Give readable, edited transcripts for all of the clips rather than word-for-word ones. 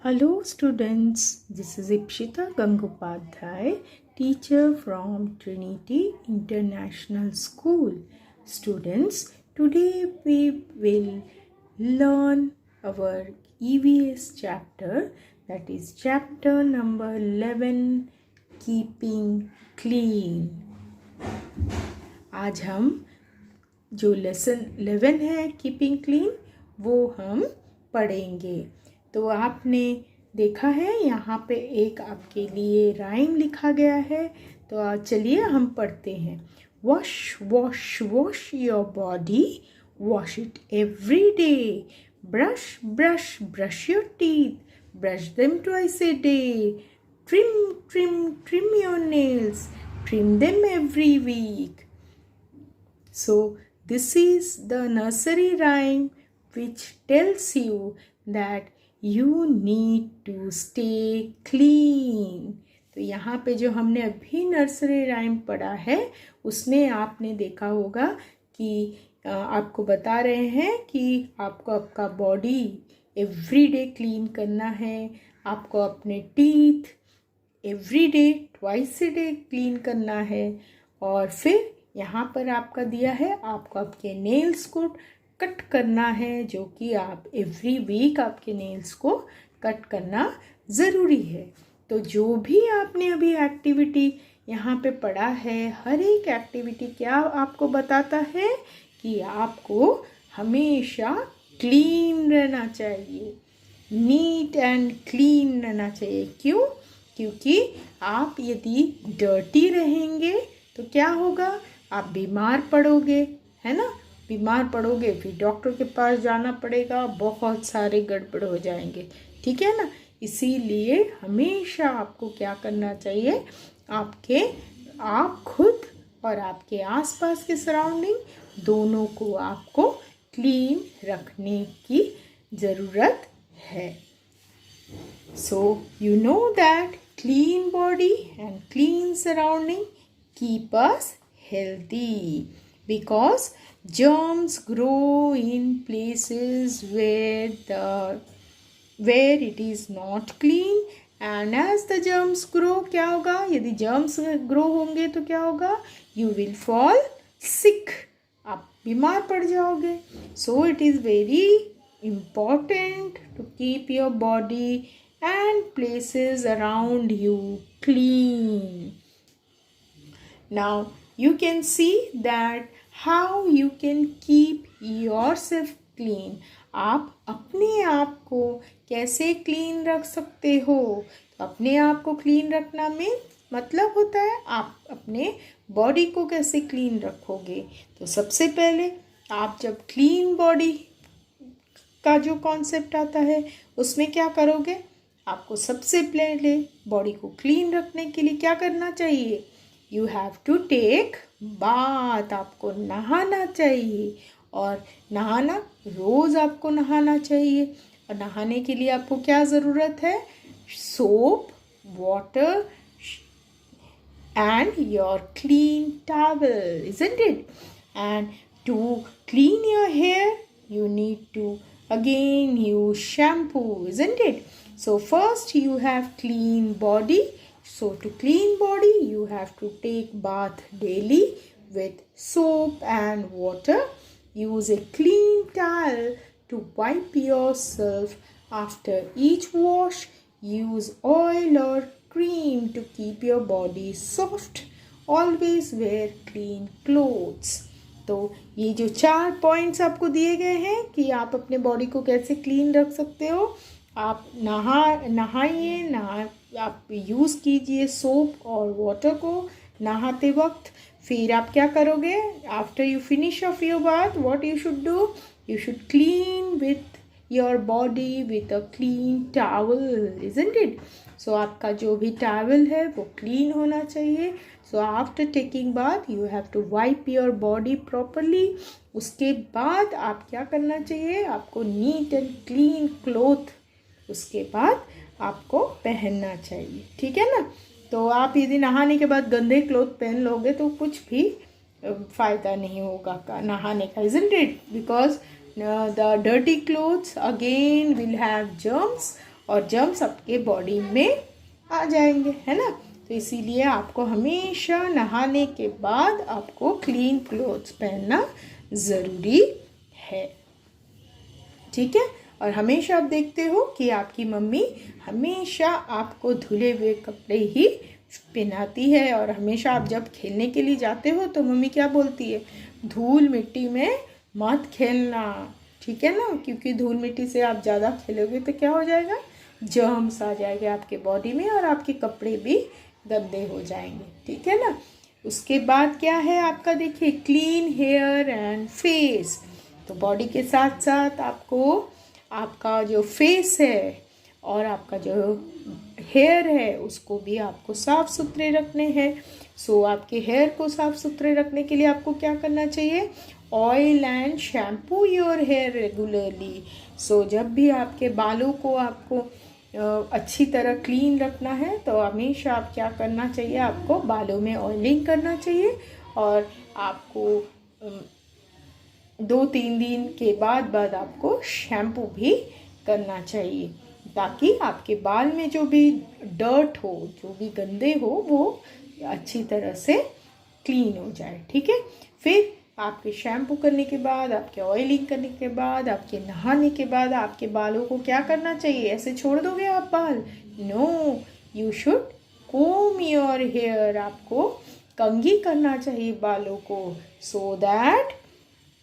Hello students, this is Ipshita Gangopadhyay, teacher from Trinity International School. Students, today we will learn our EVS chapter, that is chapter number 11, Keeping Clean. आज हम जो lesson 11 है keeping clean वो हम पढ़ेंगे। तो आपने देखा है यहाँ पे एक आपके लिए राइम लिखा गया है, तो चलिए हम पढ़ते हैं। Wash wash wash your body, wash it every day. Brush brush brush your teeth, brush them twice a day. Trim trim trim your nails, trim them every week. So this is the nursery rhyme which tells you that you need to stay clean. तो यहाँ पे जो हमने अभी nursery rhyme पढ़ा है उसमें आपने देखा होगा कि आपको बता रहे हैं कि आपको आपका बॉडी एवरी डे क्लीन करना है, आपको अपने teeth every day twice a day clean करना है, और फिर यहाँ पर आपका दिया है आपको आपके नेल्स को कट करना है, जो कि आप एवरी वीक आपके नेल्स को कट करना ज़रूरी है। तो जो भी आपने अभी एक्टिविटी यहाँ पे पढ़ा है, हर एक एक्टिविटी क्या आपको बताता है कि आपको हमेशा क्लीन रहना चाहिए, नीट एंड क्लीन रहना चाहिए। क्यों? क्योंकि आप यदि डर्टी रहेंगे तो क्या होगा, आप बीमार पड़ोगे, है ना। बीमार पड़ोगे फिर डॉक्टर के पास जाना पड़ेगा, बहुत सारे गड़बड़ हो जाएंगे, ठीक है ना। इसीलिए हमेशा आपको क्या करना चाहिए, आप खुद और आपके आसपास के सराउंडिंग दोनों को आपको क्लीन रखने की ज़रूरत है। So you know that clean body and clean surrounding keep us healthy, because germs grow in places where it is not clean, and as the germs grow क्या होगा, यदि germs grow होंगे तो क्या होगा, you will fall sick, आप बीमार पड़ जाओगे। So it is very important to keep your body and places around you clean. Now you can see that how you can keep yourself clean. आप अपने आप को कैसे क्लीन रख सकते हो। तो अपने आप को क्लीन रखना में मतलब होता है आप अपने बॉडी को कैसे क्लीन रखोगे। तो सबसे पहले आप जब क्लीन बॉडी का जो कॉन्सेप्ट आता है उसमें क्या करोगे, आपको सबसे पहले बॉडी को क्लीन रखने के लिए क्या करना चाहिए, you have to take bath, आपको नहाना चाहिए। और नहाना रोज़ आपको नहाना चाहिए, और नहाने के लिए आपको क्या ज़रूरत है, soap, water and your clean towel, isn't it. And to clean your hair you need to again use shampoo, isn't it? So first you have clean body. So to clean body you have to take bath daily with soap and water. Use a clean towel to wipe yourself after each wash. Use oil or cream to keep your body soft. Always wear clean clothes. तो ये जो 4 points आपको दिए गए हैं कि आप अपने बॉडी को कैसे क्लीन रख सकते हो। आप नहाइए, आप यूज़ कीजिए सोप और वाटर को नहाते वक्त। फिर आप क्या करोगे, after you finish off your bath what you should do, you should clean with your body with a clean towel, isn't it. So आपका जो भी टॉवल है वो क्लीन होना चाहिए। So after taking bath you have to wipe your body properly. उसके बाद आप क्या करना चाहिए, आपको नीट एंड क्लीन क्लोथ उसके बाद आपको पहनना चाहिए, ठीक है ना। तो आप यदि नहाने के बाद गंदे क्लोथ पहन लोगे तो कुछ भी फ़ायदा नहीं होगा नहाने का, isn't it? Because the dirty clothes again will have germs और जर्म्स आपके बॉडी में आ जाएंगे, है ना। तो इसीलिए आपको हमेशा नहाने के बाद आपको क्लीन क्लोथ्स पहनना ज़रूरी है, ठीक है। और हमेशा आप देखते हो कि आपकी मम्मी हमेशा आपको धुले हुए कपड़े ही पहनाती है, और हमेशा आप जब खेलने के लिए जाते हो तो मम्मी क्या बोलती है, धूल मिट्टी में मत खेलना, ठीक है ना, क्योंकि धूल मिट्टी से आप ज़्यादा खेलोगे तो क्या हो जाएगा, जर्म्स आ जाएंगे आपके बॉडी में और आपके कपड़े भी गंदे हो जाएंगे, ठीक है ना। उसके बाद क्या है आपका, देखिए, क्लीन हेयर एंड फेस। तो बॉडी के साथ साथ आपको आपका जो फेस है और आपका जो हेयर है उसको भी आपको साफ़ सुथरे रखने हैं। सो आपके हेयर को साफ़ सुथरे रखने के लिए आपको क्या करना चाहिए, oil and shampoo your hair regularly. So जब भी आपके बालों को आपको अच्छी तरह क्लीन रखना है तो हमेशा आप क्या करना चाहिए, आपको बालों में ऑयलिंग करना चाहिए, और आपको 2-3 दिन के बाद आपको शैम्पू भी करना चाहिए, ताकि आपके बाल में जो भी डर्ट हो, जो भी गंदे हो, वो अच्छी तरह से क्लीन हो जाए, ठीक है। फिर आपके शैम्पू करने के बाद, आपके ऑयलिंग करने के बाद, आपके नहाने के बाद आपके बालों को क्या करना चाहिए, ऐसे छोड़ दोगे आप बाल, no, you should comb your hair, आपको कंघी करना चाहिए बालों को, so that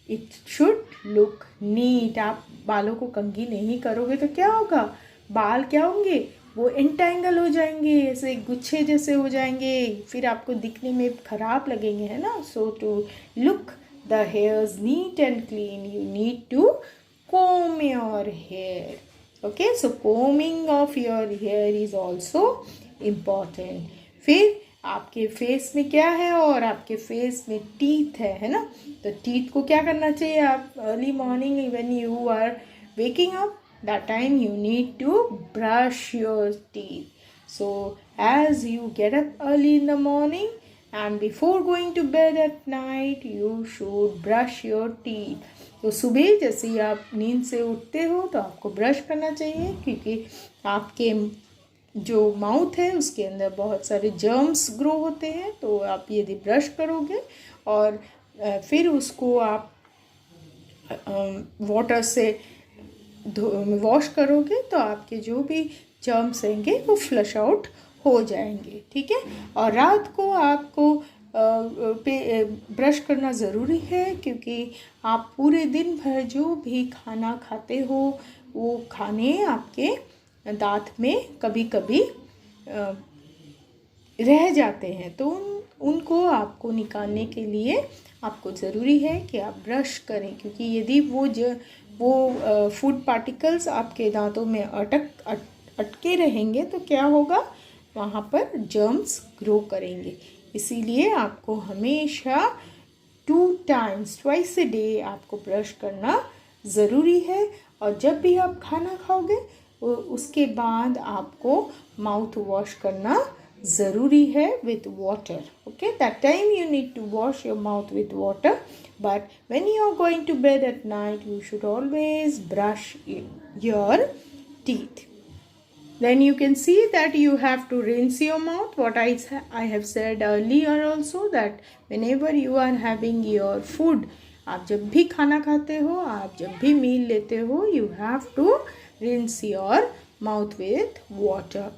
it should look neat. आप बालों को कंघी नहीं करोगे तो क्या होगा, बाल क्या होंगे, वो एंटेंगल हो जाएंगे, ऐसे गुच्छे जैसे हो जाएंगे, फिर आपको दिखने में खराब लगेंगे, है ना। So to look the hairs neat and clean, you need to comb your hair, okay, so combing of your hair is also important। फिर आपके फेस में क्या है, और आपके फेस में टीथ है ना। तो टीथ को क्या करना चाहिए, आप early morning when you are waking up, that time you need to brush your teeth। So as you get up early in the morning and before going to bed at night, you should brush your teeth। तो सुबह जैसे ही आप नींद से उठते हो तो आपको ब्रश करना चाहिए, क्योंकि आपके जो माउथ है उसके अंदर बहुत सारे जर्म्स ग्रो होते हैं। तो आप यदि ब्रश करोगे और फिर उसको आप वाटर से वॉश करोगे तो आपके जो भी जर्म्स रहेंगे वो फ्लश आउट हो जाएंगे, ठीक है। और रात को आपको ब्रश करना ज़रूरी है, क्योंकि आप पूरे दिन भर जो भी खाना खाते हो वो खाने आपके दांत में कभी कभी रह जाते हैं, तो उनको आपको निकालने के लिए आपको ज़रूरी है कि आप ब्रश करें, क्योंकि यदि वो फूड पार्टिकल्स आपके दांतों में अटके रहेंगे तो क्या होगा, वहाँ पर जर्म्स ग्रो करेंगे। इसीलिए आपको हमेशा 2 times ट्वाइस ए डे आपको ब्रश करना ज़रूरी है। और जब भी आप खाना खाओगे उसके बाद आपको माउथ वॉश करना ज़रूरी है with water, okay. That time you need to wash your mouth with water, but when you are going to bed at night you should always brush your teeth। Then you can see that you have to rinse your mouth. What I have said earlier also, that whenever you are having your food, आप जब भी खाना खाते हो, आप जब भी मील लेते हो, you have to rinse your mouth with water।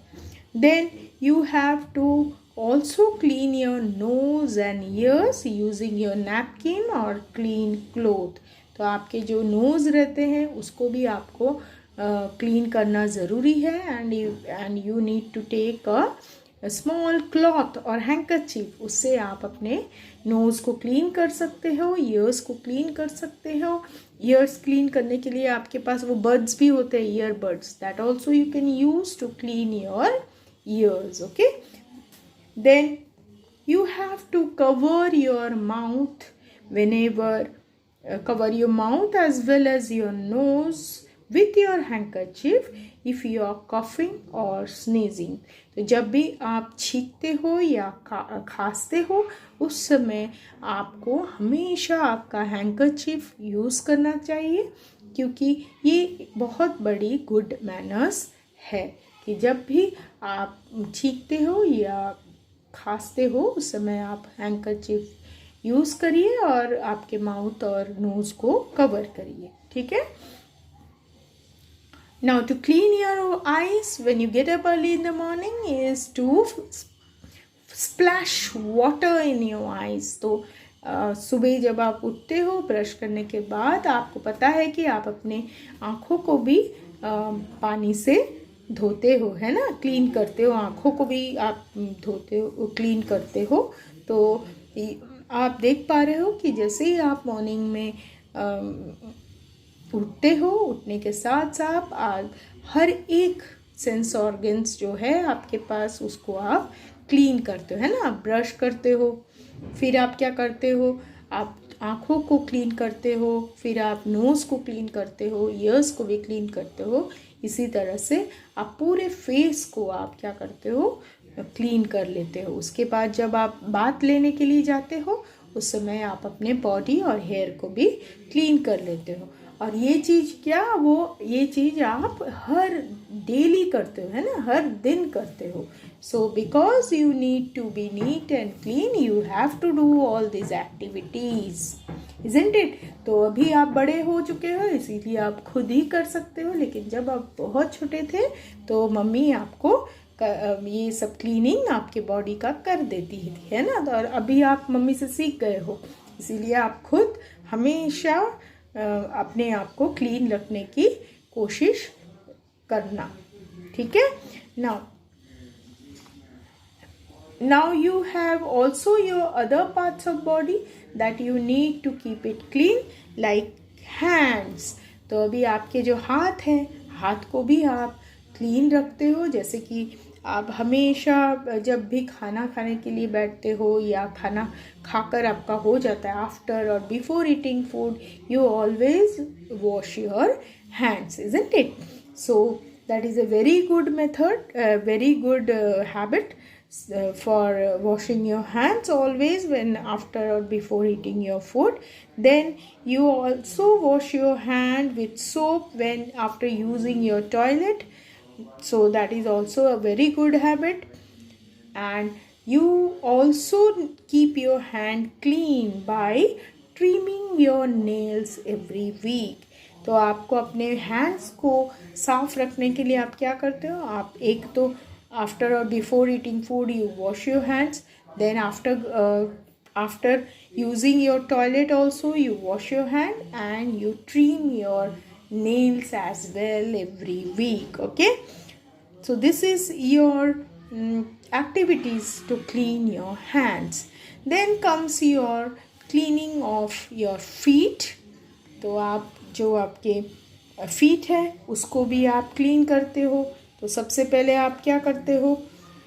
Then you have to also clean your nose and ears using your napkin or clean cloth। तो आपके जो नोज़ रहते हैं उसको भी आपको क्लीन करना ज़रूरी है, and you need to take a small cloth और हैंकरचीफ, उससे आप अपने नोज़ को क्लीन कर सकते हो, ईयर्स को क्लीन कर सकते हो। ईयर्स क्लीन करने के लिए आपके पास वो बड्स भी होते हैं, ear buds, that also you can use to clean your ears, okay. Then you have to cover your mouth cover your mouth as well as your nose with your handkerchief if you are coughing or sneezing। तो जब भी आप छींकते हो या खांसते हो उस समय आपको हमेशा आपका हैंकरचीफ यूज़ करना चाहिए, क्योंकि ये बहुत बड़ी गुड मैनर्स है कि जब भी आप छींकते हो या खांसते हो उस समय आप हैंकरचीफ यूज़ करिए और आपके माउथ और नोज़ को कवर करिए, ठीक है। Now to clean your eyes when you get up early in the morning is to splash water in your eyes. तो सुबह जब आप उठते हो ब्रश करने के बाद आपको पता है कि आप अपने आँखों को भी पानी से धोते हो, है ना, क्लीन करते हो, आँखों को भी आप धोते हो, क्लीन करते हो। तो आप देख पा रहे हो कि जैसे ही आप मॉर्निंग में उठते हो, उठने के साथ साथ आप हर एक सेंस ऑर्गन्स जो है आपके पास उसको आप क्लीन करते हो, है ना। ब्रश करते हो, फिर आप क्या करते हो, आप आँखों को क्लीन करते हो, फिर आप नोज़ को क्लीन करते हो, ईयर्स को भी क्लीन करते हो। इसी तरह से आप पूरे फेस को आप क्या करते हो, क्लीन कर लेते हो। उसके बाद जब आप बाथ लेने के लिए जाते हो उस समय आप अपने बॉडी और हेयर को भी क्लीन कर लेते हो। और ये चीज़ ये चीज़ आप हर डेली करते हो, है ना, हर दिन करते हो। So because you need to be neat and clean you have to do all this activities, isn't it. तो अभी आप बड़े हो चुके हो इसीलिए आप खुद ही कर सकते हो, लेकिन जब आप बहुत छोटे थे तो मम्मी आपको ये सब क्लीनिंग आपके बॉडी का कर देती है ना। तो और अभी आप मम्मी से सीख गए हो, इसीलिए आप खुद हमेशा अपने आप को क्लीन रखने की कोशिश करना, ठीक है। Now you have also your other parts of body that you need to keep it clean, like hands. तो अभी आपके जो हाथ हैं, हाथ को भी आप क्लीन रखते हो, जैसे कि आप हमेशा जब भी खाना खाने के लिए बैठते हो या खाना खाकर आपका हो जाता है, आफ्टर और before eating food you always wash your hands, isn't it. So that is a very good method, very good habit for washing your hands always when after or before eating your food. Then you also wash your hand with soap when after using your toilet, so that is also a very good habit. And you also keep your hand clean by trimming your nails every week. तो आपको अपने hands को साफ रखने के लिए आप क्या करते हो, आप एक तो आफ्टर और before eating food you wash your hands, then after using your toilet also you wash your hand and you trim your nails as well every week. Okay, so this is your activities to clean your hands. Then comes your cleaning of your feet. तो आप जो आपके feet है उसको भी आप clean करते हो। तो सबसे पहले आप क्या करते हो,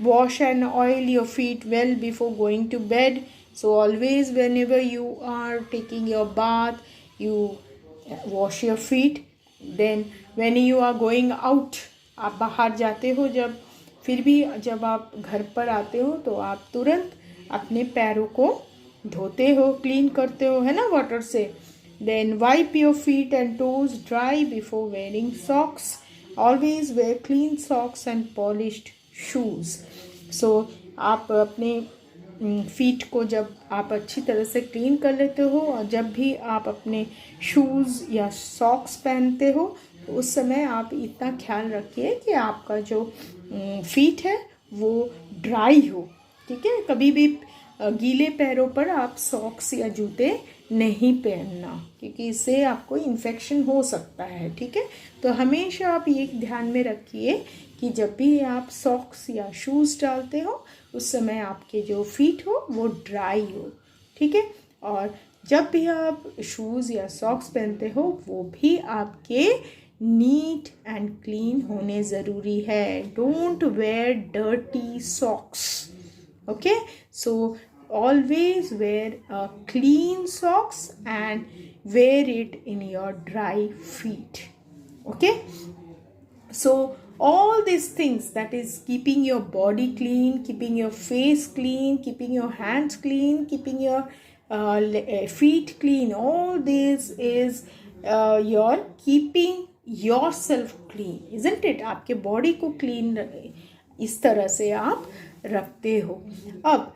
wash and oil your feet well before going to bed. So always whenever you are taking your bath you wash your feet. Then when you are going out, आप बाहर जाते हो जब, फिर भी जब आप घर पर आते हो तो आप तुरंत अपने पैरों को धोते हो, क्लीन करते हो, है ना, वाटर से। Then wipe your feet and toes dry before wearing socks. Always wear clean socks and polished shoes. So आप अपने फीट को जब आप अच्छी तरह से क्लीन कर लेते हो और जब भी आप अपने शूज़ या सॉक्स पहनते हो तो उस समय आप इतना ख्याल रखिए कि आपका जो फीट है वो ड्राई हो, ठीक है। कभी भी गीले पैरों पर आप सॉक्स या जूते नहीं पहनना, क्योंकि इससे आपको इन्फेक्शन हो सकता है, ठीक है। तो हमेशा आप ये ध्यान में रखिए कि जब भी आप सॉक्स या शूज़ डालते हो उस समय आपके जो फीट हो वो ड्राई हो, ठीक है। और जब भी आप शूज़ या सॉक्स पहनते हो वो भी आपके नीट एंड क्लीन होने ज़रूरी है। Don't wear dirty socks, okay, so always wear a clean socks and wear it in your dry feet, okay. So all these things, that is keeping your body clean, keeping your face clean, keeping your hands clean, keeping your feet clean, all this is your keeping yourself clean, isn't it? आपके body को clean इस तरह से आप रखते हो। अब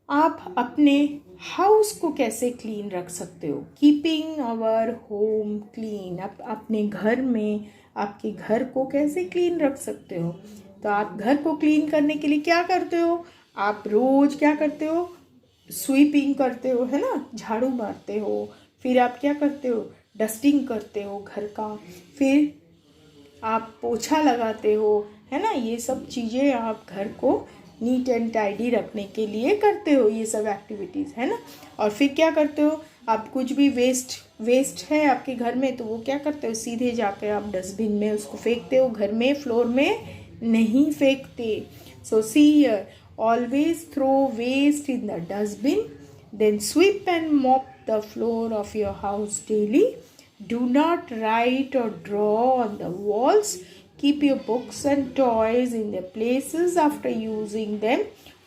आप अपने हाउस को कैसे क्लीन रख सकते हो? Keeping our home clean. आप अपने घर में आपके घर को कैसे क्लीन रख सकते हो? तो आप घर को क्लीन करने के लिए क्या करते हो? आप रोज क्या करते हो? स्वीपिंग करते हो, है ना, झाड़ू मारते हो। फिर आप क्या करते हो? डस्टिंग करते हो घर का। फिर आप पोछा लगाते हो, है ना। ये सब चीज़ें आप घर को नीट एंड टाइडी रखने के लिए करते हो, ये सब एक्टिविटीज़, है ना। और फिर क्या करते हो? आप कुछ भी वेस्ट है आपके घर में तो वो क्या करते हो? सीधे जाके आप डस्टबिन में उसको फेंकते हो, घर में फ्लोर में नहीं फेंकते। So see here, always throw waste in the dustbin, then sweep and mop the floor of your house daily. Do not write or draw on the walls. Keep your books and toys in their places after using them.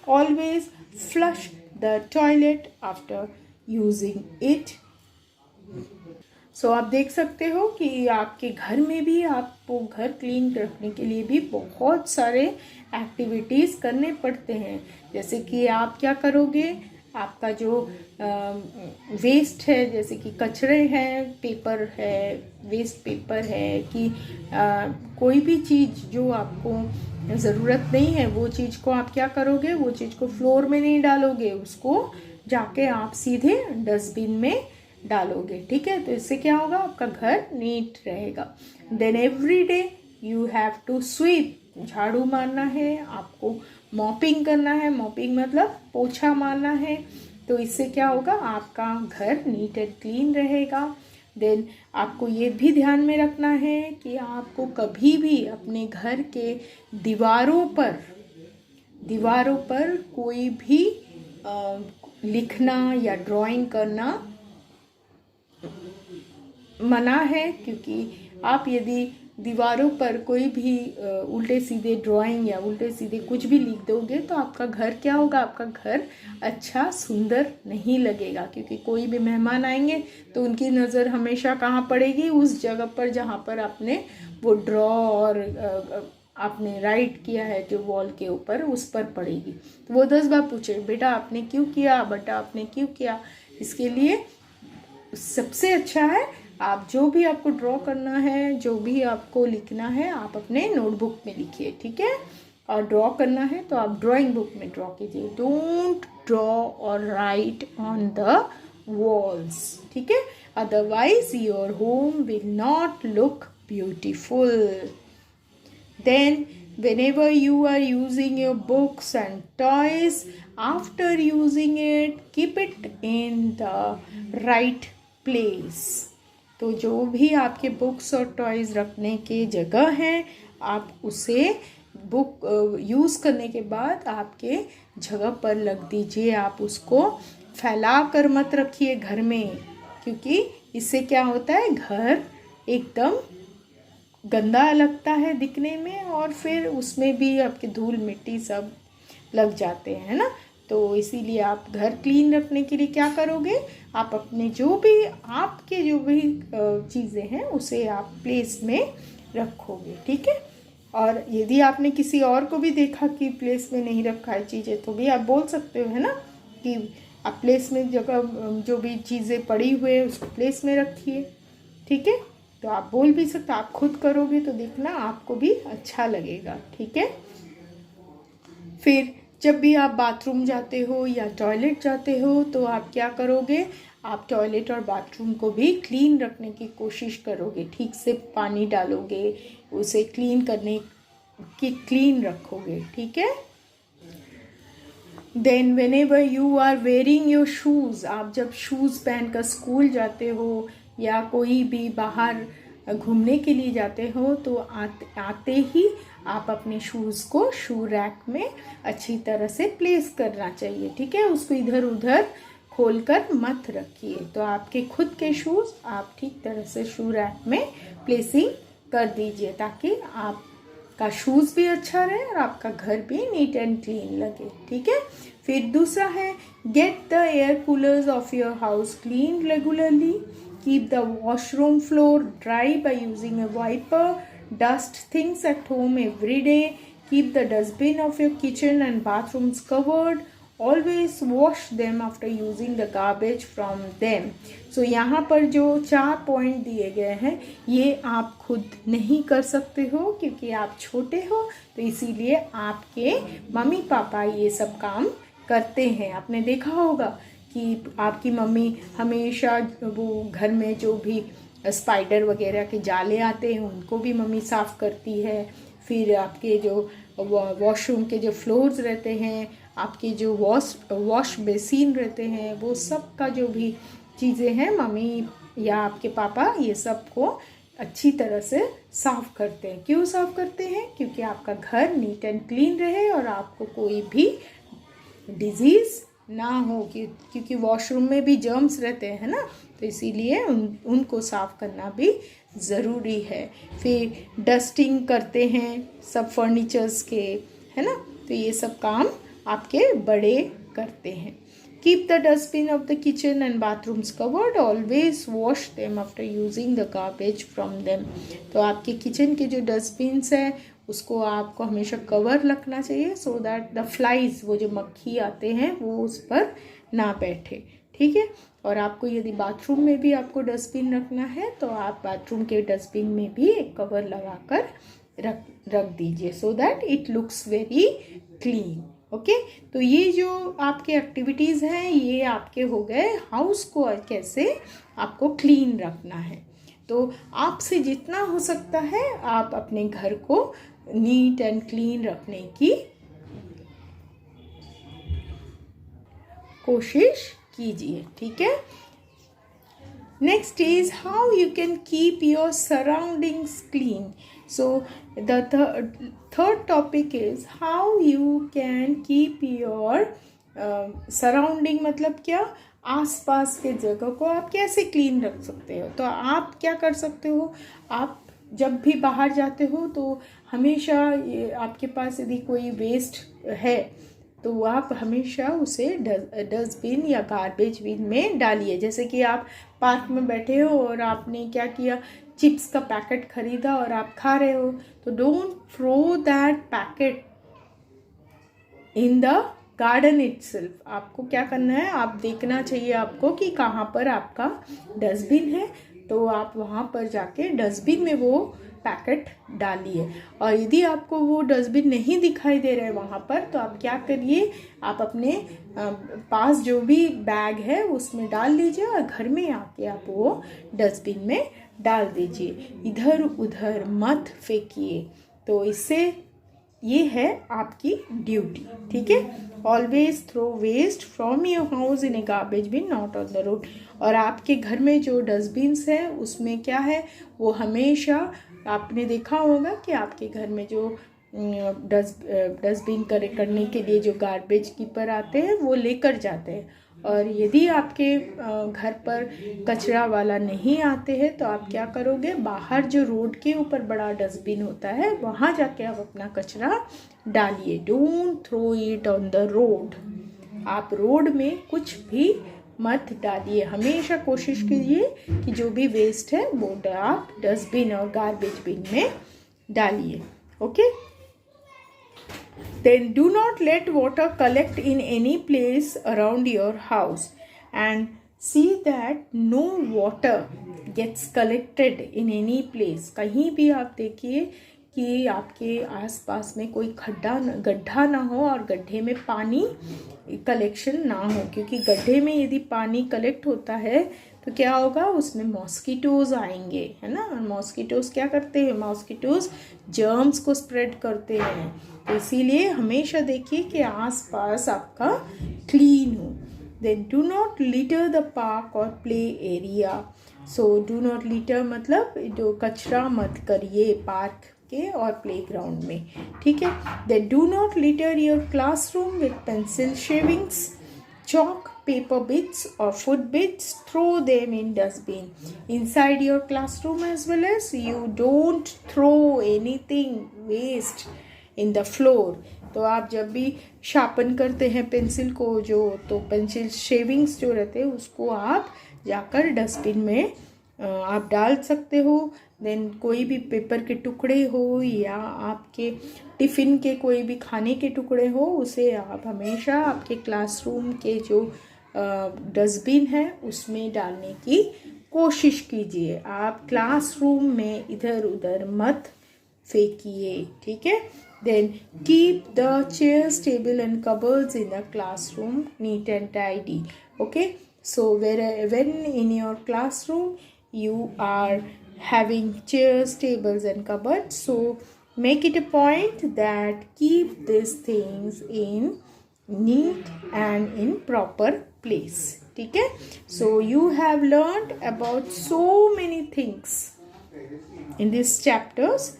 Always flush the toilet after using it. आप देख सकते हो कि आपके घर में भी आपको घर क्लीन रखने के लिए भी बहुत सारे एक्टिविटीज़ करने पड़ते हैं। जैसे कि आप क्या करोगे? आपका जो वेस्ट है, जैसे कि कचरे हैं, पेपर है, वेस्ट पेपर है, कि कोई भी चीज़ जो आपको ज़रूरत नहीं है वो चीज़ को आप क्या करोगे? वो चीज़ को फ्लोर में नहीं डालोगे, उसको जाके आप सीधे डस्टबिन में डालोगे, ठीक है। तो इससे क्या होगा? आपका घर नीट रहेगा। Then every day you have to sweep, झाड़ू मारना है आपको, मॉपिंग करना है, मॉपिंग मतलब पोछा मारना है। तो इससे क्या होगा? आपका घर नीट एंड क्लीन रहेगा। देन आपको ये भी ध्यान में रखना है कि आपको कभी भी अपने घर के दीवारों पर कोई भी लिखना या ड्राइंग करना मना है, क्योंकि आप यदि दीवारों पर कोई भी उल्टे सीधे ड्राइंग या उल्टे सीधे कुछ भी लिख दोगे तो आपका घर क्या होगा? आपका घर अच्छा सुंदर नहीं लगेगा, क्योंकि कोई भी मेहमान आएंगे तो उनकी नज़र हमेशा कहाँ पड़ेगी? उस जगह पर जहाँ पर आपने वो ड्रॉ और आपने राइट किया है जो वॉल के ऊपर, उस पर पड़ेगी। तो वो 10 बार पूछे, बेटा आपने क्यों किया, बेटा आपने क्यों किया। इसके लिए सबसे अच्छा है आप जो भी आपको ड्रॉ करना है, जो भी आपको लिखना है, आप अपने नोटबुक में लिखिए, ठीक है। और ड्रॉ करना है तो आप ड्राइंग बुक में ड्रॉ कीजिए। डोंट ड्रॉ और राइट ऑन द वॉल्स, ठीक है, otherwise your home will not look beautiful. Then whenever you are using your books and toys, after using it, keep it in the right place. तो जो भी आपके books और toys रखने के जगह हैं, आप उसे बुक यूज़ करने के बाद आपके जगह पर रख दीजिए। आप उसको फैला कर मत रखिए घर में, क्योंकि इससे क्या होता है? घर एकदम गंदा लगता है दिखने में, और फिर उसमें भी आपके धूल मिट्टी सब लग जाते हैं, है ना। तो इसीलिए आप घर क्लीन रखने के लिए क्या करोगे? आप अपने जो भी आपके जो भी चीज़ें हैं उसे आप प्लेस में रखोगे, ठीक है। और यदि आपने किसी और को भी देखा कि प्लेस में नहीं रखा है चीज़ें, तो भी आप बोल सकते हो, है ना, कि आप प्लेस में जगह जो भी चीज़ें पड़ी हुई है उसको प्लेस में रखिए, ठीक है। तो आप बोल भी सकते, आप खुद करोगे तो देखना आपको भी अच्छा लगेगा, ठीक है। फिर जब भी आप बाथरूम जाते हो या टॉयलेट जाते हो तो आप क्या करोगे? आप टॉयलेट और बाथरूम को भी क्लीन रखने की कोशिश करोगे, ठीक से पानी डालोगे, उसे क्लीन करने की क्लीन रखोगे, ठीक है। Then whenever you are wearing your shoes, आप जब शूज़ पहनकर स्कूल जाते हो या कोई भी बाहर घूमने के लिए जाते हो तो आते ही आप अपने शूज़ को शू रैक में अच्छी तरह से प्लेस करना चाहिए, ठीक है। उसको इधर उधर खोलकर मत रखिए। तो आपके खुद के शूज़ आप ठीक तरह से शू रैक में प्लेसिंग कर दीजिए, ताकि आपका शूज़ भी अच्छा रहे और आपका घर भी नीट एंड क्लीन लगे, ठीक है। फिर दूसरा है, get the air coolers of your house clean regularly. Keep the washroom floor dry by using a wiper. Dust things at home every day. Keep the dustbin of your kitchen and bathrooms covered. Always wash them after using the garbage from them. So यहाँ पर जो 4 point दिए गए हैं ये आप खुद नहीं कर सकते हो क्योंकि आप छोटे हो, तो इसीलिए आपके मम्मी पापा ये सब काम करते हैं। आपने देखा होगा कि आपकी मम्मी हमेशा वो घर में जो भी स्पाइडर वगैरह के जाले आते हैं उनको भी मम्मी साफ़ करती है। फिर आपके जो वॉशरूम के जो फ्लोर्स रहते हैं, आपके जो वॉश बेसिन रहते हैं, वो सब का जो भी चीज़ें हैं मम्मी या आपके पापा ये सब को अच्छी तरह से साफ़ करते हैं। क्यों साफ़ करते हैं? क्योंकि आपका घर नीट एंड क्लीन रहे और आपको कोई भी डिजीज़ ना हो, क्योंकि वॉशरूम में भी जर्म्स रहते हैं ना, तो इसीलिए उनको साफ़ करना भी ज़रूरी है। फिर डस्टिंग करते हैं सब फर्नीचर्स के, है ना, तो ये सब काम आपके बड़े करते हैं। Keep the dustbin of the kitchen and bathrooms covered. Always wash them after using the garbage from them. तो आपके किचन के जो डस्टबिन्स हैं उसको आपको हमेशा कवर रखना चाहिए so that the flies, वो जो मक्खी आते हैं वो उस पर ना बैठे, ठीक है। और आपको यदि बाथरूम में भी आपको डस्टबिन रखना है तो आप बाथरूम के डस्टबिन में भी एक कवर लगाकर रख दीजिए so that it looks very clean. Okay तो ये जो आपके एक्टिविटीज़ हैं ये आपके हो गए हाउस को कैसे आपको क्लीन रखना है। तो आपसे जितना हो सकता है आप अपने घर को नीट एंड क्लीन रखने की कोशिश कीजिए, ठीक है। Next is how you can keep your surroundings clean. So the third topic is how you can keep your surrounding, मतलब क्या, आसपास के जगह को आप कैसे क्लीन रख सकते हो। तो आप क्या कर सकते हो, आप जब भी बाहर जाते हो तो हमेशा ये आपके पास यदि कोई वेस्ट है तो आप हमेशा उसे डस्टबिन या गार्बेज बिन में डालिए। जैसे कि आप पार्क में बैठे हो और आपने क्या किया, चिप्स का पैकेट खरीदा और आप खा रहे हो, तो don't throw that packet in the garden itself. आपको क्या करना है, आप देखना चाहिए आपको कि कहाँ पर आपका डस्टबिन है, तो आप वहाँ पर जाके डस्टबिन में वो पैकेट डालिए। और यदि आपको वो डस्टबिन नहीं दिखाई दे रहा है वहाँ पर, तो आप क्या करिए, आप अपने पास जो भी बैग है उसमें डाल लीजिए और घर में आके आप वो डस्टबिन में डाल दीजिए। इधर उधर मत फेंकिए। तो इससे ये है आपकी ड्यूटी, ठीक है। Always throw waste from your house in a garbage bin, not on the road. और आपके घर में जो डस्टबिन्स है उसमें क्या है, वो हमेशा आपने देखा होगा कि आपके घर में जो डस्टबिन करने के लिए जो गार्बेज कीपर आते हैं वो लेकर जाते हैं। और यदि आपके घर पर कचरा वाला नहीं आते हैं तो आप क्या करोगे, बाहर जो रोड के ऊपर बड़ा डस्टबिन होता है वहाँ जाके आप अपना कचरा डालिए। Don't throw it on the road. आप रोड में कुछ भी मत डालिए। हमेशा कोशिश कीजिए कि जो भी वेस्ट है वो आप डस्टबिन और गार्बेज बिन में डालिए, okay. Then do not let water collect in any place around your house and see that no water gets collected in any place. कहीं भी आप देखिए कि आपके आसपास में कोई गड्ढा ना हो और गड्ढे में पानी कलेक्शन ना हो, क्योंकि गड्ढे में यदि पानी कलेक्ट होता है तो क्या होगा, उसमें मॉस्किटोज़ आएंगे, है ना। और मॉस्किटोज़ क्या करते हैं, मॉस्किटोज़ जर्म्स को स्प्रेड करते हैं। तो इसीलिए हमेशा देखिए कि आसपास आपका क्लीन हो। Then do not litter the park और play area. So do not litter मतलब जो कचरा मत करिए पार्क के और प्लेग्राउंड में, ठीक है। Then do not litter your classroom with pencil shavings, chalk, paper bits or food bits, throw them in dustbin inside your classroom as well as you don't throw anything waste in the floor. तो आप जब भी sharpen करते हैं pencil को, जो तो pencil shavings जो रहते हैं उसको आप जाकर डस्टबिन में आप डाल सकते हो। देन कोई भी पेपर के टुकड़े हो या आपके टिफ़िन के कोई भी खाने के टुकड़े हो, उसे आप हमेशा आपके क्लासरूम के जो डस्टबिन है उसमें डालने की कोशिश कीजिए। आप क्लासरूम में इधर उधर मत फेंकिए, ठीक है। Then keep the chairs, table and cupboards in the classroom neat and tidy. Okay, so when in your classroom you are having chairs, tables and cupboards, so make it a point that keep these things in neat and in proper place, ठीक है। so you have learned about so many things in these chapters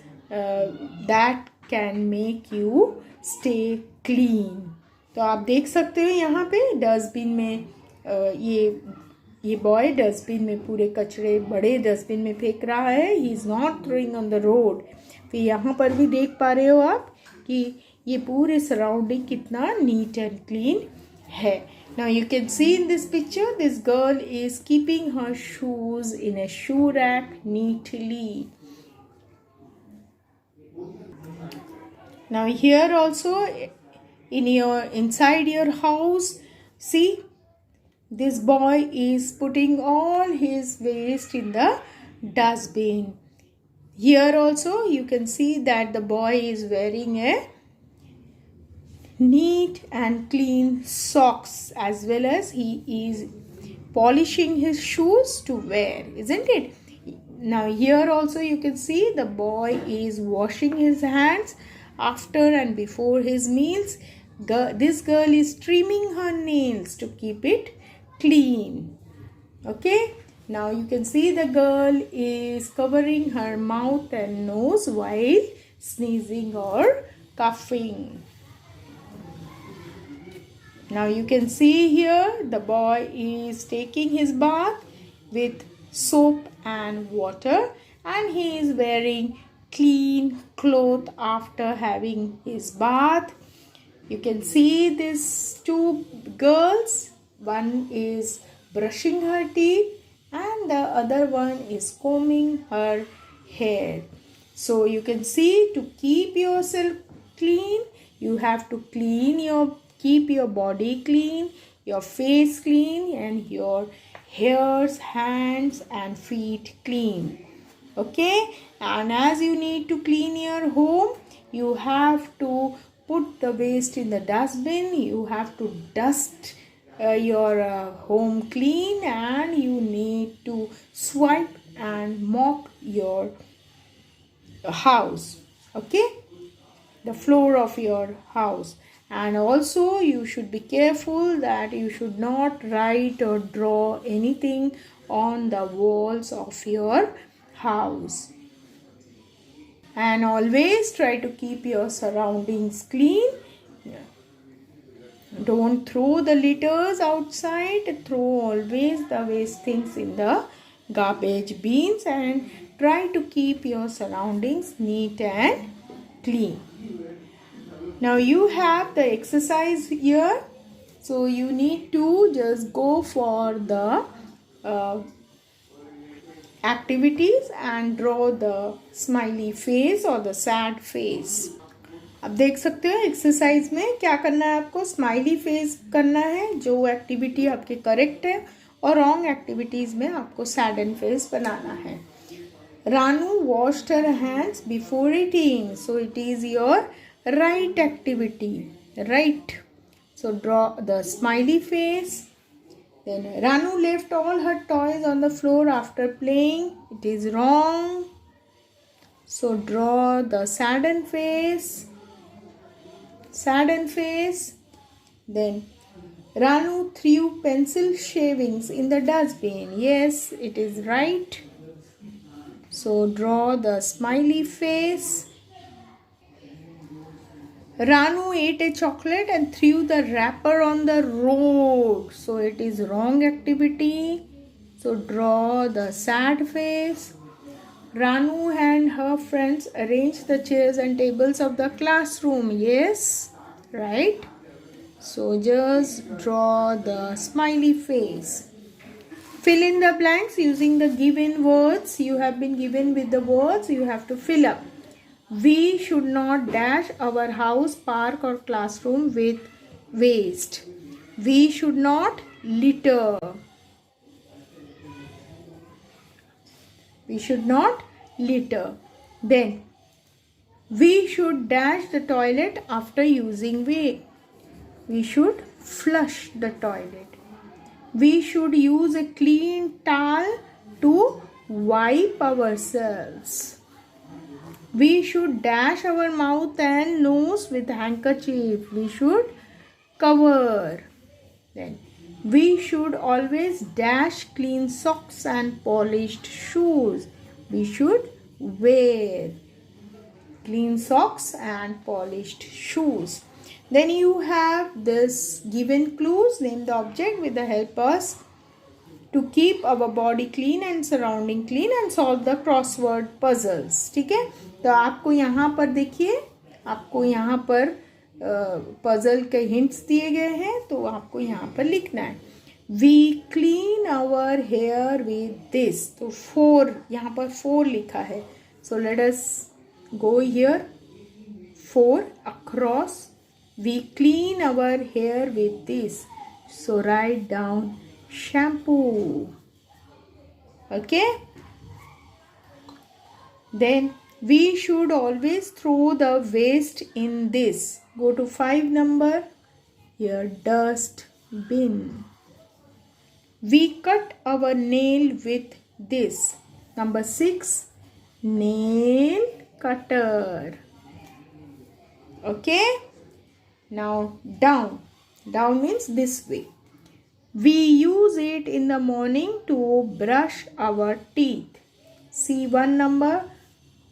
that can make you stay clean। तो आप देख सकते हो यहाँ पे dustbin में ये बॉय डस्टबिन में पूरे कचरे बड़े डस्टबिन में फेंक रहा है। He is not throwing on the road. फिर यहाँ पर भी देख पा रहे हो आप कि ये पूरे सराउंडिंग कितना नीट एंड क्लीन है। Now you can see in this picture, this girl is keeping her shoes in a shoe rack neatly. Now here also inside your house, see, this boy is putting all his waste in the dustbin. Here also you can see that the boy is wearing a neat and clean socks, as well as he is polishing his shoes to wear, isn't it? Now here also you can see the boy is washing his hands after and before his meals. This girl is trimming her nails to keep it clean. Okay, now you can see the girl is covering her mouth and nose while sneezing or coughing. Now you can see here the boy is taking his bath with soap and water, and he is wearing clean cloth after having his bath. You can see these two girls. One is brushing her teeth and the other one is combing her hair. So you can see, to keep yourself clean, you have to keep your body clean, your face clean, and your hairs, hands and feet clean. Okay, and as you need to clean your home, you have to put the waste in the dustbin. You have to dust your home clean, and you need to swipe and mop your house, okay, the floor of your house. And also you should be careful that you should not write or draw anything on the walls of your house. And always try to keep your surroundings clean. Don't throw the litters outside. Throw always the waste things in the garbage bins, and try to keep your surroundings neat and clean. Now you have the exercise here. So you need to just go for the activities and draw the smiley face or the sad face. अब देख सकते हो exercise में क्या करना है आपको। Smiley face करना है जो एक्टिविटी आपके करेक्ट है, और रॉन्ग एक्टिविटीज़ में आपको सैडन फेस बनाना है। Ranu washed her hands before eating, so it is your right activity, right? So draw the smiley face. Then Ranu left all her toys on the floor after playing. It is wrong. So draw the saddened face. Saddened face. Then Ranu threw pencil shavings in the dustbin. Yes, it is right. So draw the smiley face. Ranu ate a chocolate and threw the wrapper on the road. So it is wrong activity. So draw the sad face. Ranu and her friends arranged the chairs and tables of the classroom. Yes, right? So just draw the smiley face. Fill in the blanks using the given words. You have been given with the words. You have to fill up. We should not dash our house, park or classroom with waste. We should not litter. We should not litter. Then, we should dash the toilet after using way. We should flush the toilet. We should use a clean towel to wipe ourselves. We should dash our mouth and nose with handkerchief. We should cover. Then we should always dash clean socks and polished shoes. We should wear clean socks and polished shoes. Then you have this given clues. Name the object with the help us to keep our body clean and surrounding clean and solve the crossword puzzles. ठीक है, तो आपको यहाँ पर देखिए, आपको यहाँ पर पजल के हिंट्स दिए गए हैं, तो आपको यहाँ पर लिखना है We clean our hair with this. तो 4 यहाँ पर 4 लिखा है. So let us go here. 4 across. We clean our hair with this. So write down shampoo. Okay. Then we should always throw the waste in this. Go to 5 number. Here dust bin. We cut our nail with this. Number 6. Nail cutter. Okay. Now down. Down means this way. We use it in the morning to brush our teeth. See 1 number.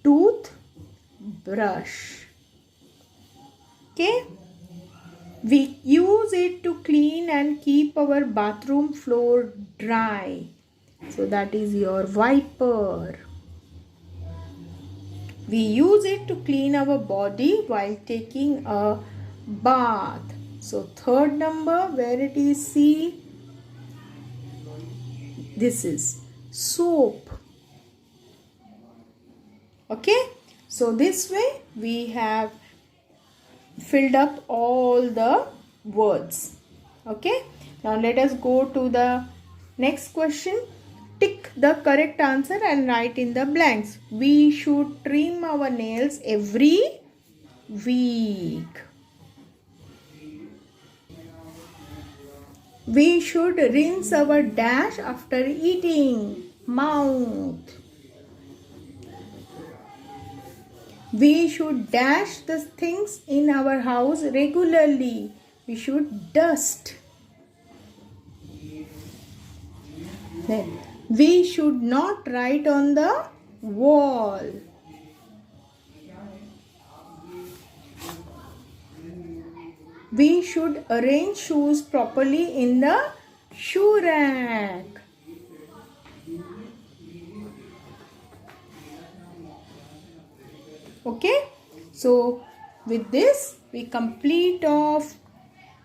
Tooth brush. Okay. We use it to clean and keep our bathroom floor dry. So that is your wiper. We use it to clean our body while taking a bath. So 3rd number, where it is, see, this is soap. Okay, so this way we have filled up all the words. Okay, now let us go to the next question. Tick the correct answer and write in the blanks. We should trim our nails every week. We should rinse our dash after eating. Mouth. We should dash the things in our house regularly. We should dust. Then we should not write on the wall. We should arrange shoes properly in the shoe rack. Okay, so with this we complete off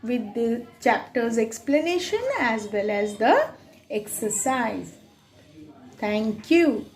with the chapter's explanation as well as the exercise. Thank you.